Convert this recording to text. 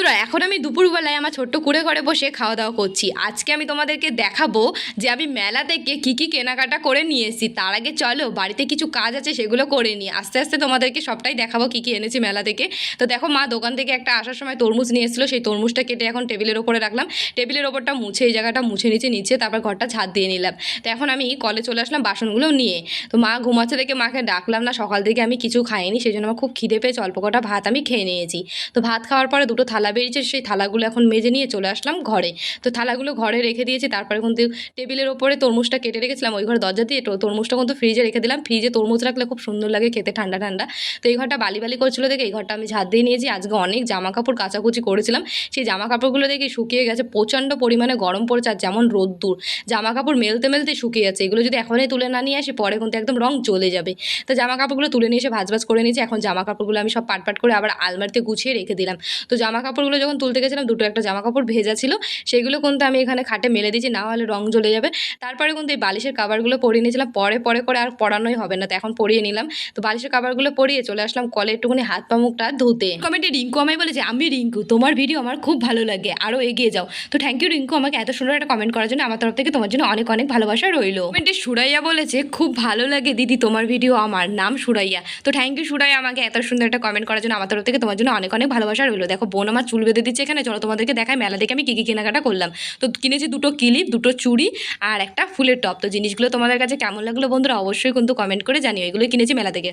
বন্ধুরা এখন আমি দুপুরবেলায় আমার ছোট্ট কুঁড়ে ঘরে বসে খাওয়া দাওয়া করছি। আজকে আমি তোমাদেরকে দেখাবো যে আমি মেলা থেকে কী কী কেনাকাটা করে নিয়ে এসেছি। তার আগে চলো বাড়িতে কিছু কাজ আছে সেগুলো করে নিই, আস্তে আস্তে তোমাদেরকে সবটাই দেখাবো কী কী এনেছি মেলা থেকে। তো দেখো মা দোকান থেকে একটা আসার সময় তরমুজ নিয়ে এসেছিলো, সেই তরমুজটা কেটে এখন টেবিলের ওপরে রাখলাম। টেবিলের ওপরটা মুছে এই জায়গাটা মুছে নিচে তারপর ঘরটা ঝাঁট দিয়ে নিলাম। তো এখন আমি কলে চলে আসলাম বাসনগুলো নিয়ে। তো মা ঘুমাচ্ছে দেখে মাকে ডাকলাম না, সকাল থেকে আমি কিছু খাইনি, সেই জন্য আমার খুব খিদে পেয়েছে, অল্প কটা ভাত আমি খেয়ে নিয়েছি। তো ভাত খাওয়ার পরে দুটো থালা বেরিয়েছে, সেই থালাগুলো এখন মেজে নিয়ে চলে আসলাম ঘরে। তো থালাগুলো ঘরে রেখে দিয়েছি, তারপরে কিন্তু টেবিলের ওপরে তরমুজটা কেটে রেখেছিলাম ওই ঘরে দরজা দিয়ে, তরমুজটা কিন্তু ফ্রিজে রেখে দিলাম। ফ্রিজে তরমুজ রাখলে খুব সুন্দর লাগে খেতে, ঠান্ডা ঠান্ডা। তো এই ঘরটা বালি বালি করছিল দেখে এই ঘরটা আমি ঝাঁট দিয়ে নিয়েছি। আজকে অনেক জামা কাপড় কাচাকুচি করেছিলাম, সেই জামা কাপড়গুলো দেখে শুকিয়ে গেছে, প্রচণ্ড পরিমাণে গরম পড়েছে আর যেমন রোদ্দুর, জামা কাপড় মেলতে মেলতে শুকিয়ে যাচ্ছে। এগুলো যদি এখনই তুলে না নিয়ে আসি পরে কিন্তু একদম রং চলে যাবে। তো জামা কাপড়গুলো তুলে নিয়ে এসে ভাজ করে নিয়েছি। এখন জামা কাপড়গুলো আমি সব পাট করে আবার আলমারিতে গুছিয়ে রেখে দিলাম। তো জামা কাপড়গুলো যখন তুলতে গেছিলাম দুটো একটা জামা কাপড় ভেজা ছিল, সেগুলো কিন্তু আমি এখানে খাটে মেলে দিয়েছি, না হলে রং জ্বলে যাবে। তারপরে কিন্তু এই বালিশের কাভারগুলো পরিয়ে নিয়েছিলাম, পরে করে আর পরানোই হবে না, তো এখন পরিয়ে নিলাম। তো বালিশের কাভারগুলো পরিয়ে চলে আসলাম কলে একটুখানি হাত পা মুখটা ধুতে। কমেন্টে রিঙ্কু আমায় বলেছে, আমি রিঙ্কু, তোমার ভিডিও আমার খুব ভালো লাগে, আরও এগিয়ে যাও। তো থ্যাংক ইউ রিঙ্কু আমাকে এত সুন্দর একটা কমেন্ট করার জন্য, আমার তরফ থেকে তোমার জন্য অনেক অনেক ভালোবাসা রইলো। কমেন্টে সুরাইয়া বলেছে, খুব ভালো লাগে দিদি তোমার ভিডিও, আমার নাম সুরাইয়া। তো থ্যাংক ইউ সুরাইয়া আমাকে এত সুন্দর একটা কমেন্ট করার জন্য, আমার তরফ থেকে তোমার জন্য অনেক অনেক ভালোবাসা রইলো। দেখো বোন আমার চুল বেঁধে দিচ্ছে এখানে, চলো তোমাদেরকে দেখায় মেলা থেকে আমি কী কী কেনাকাটা করলাম। তো কিনেছি দুটো ক্লিপ, দুটো চুড়ি আর একটা ফুলের টপ। তো জিনিসগুলো তোমাদের কাছে কেমন লাগলো বন্ধুরা অবশ্যই কিন্তু কমেন্ট করে জানিও, এগুলোই কিনেছি মেলা থেকে।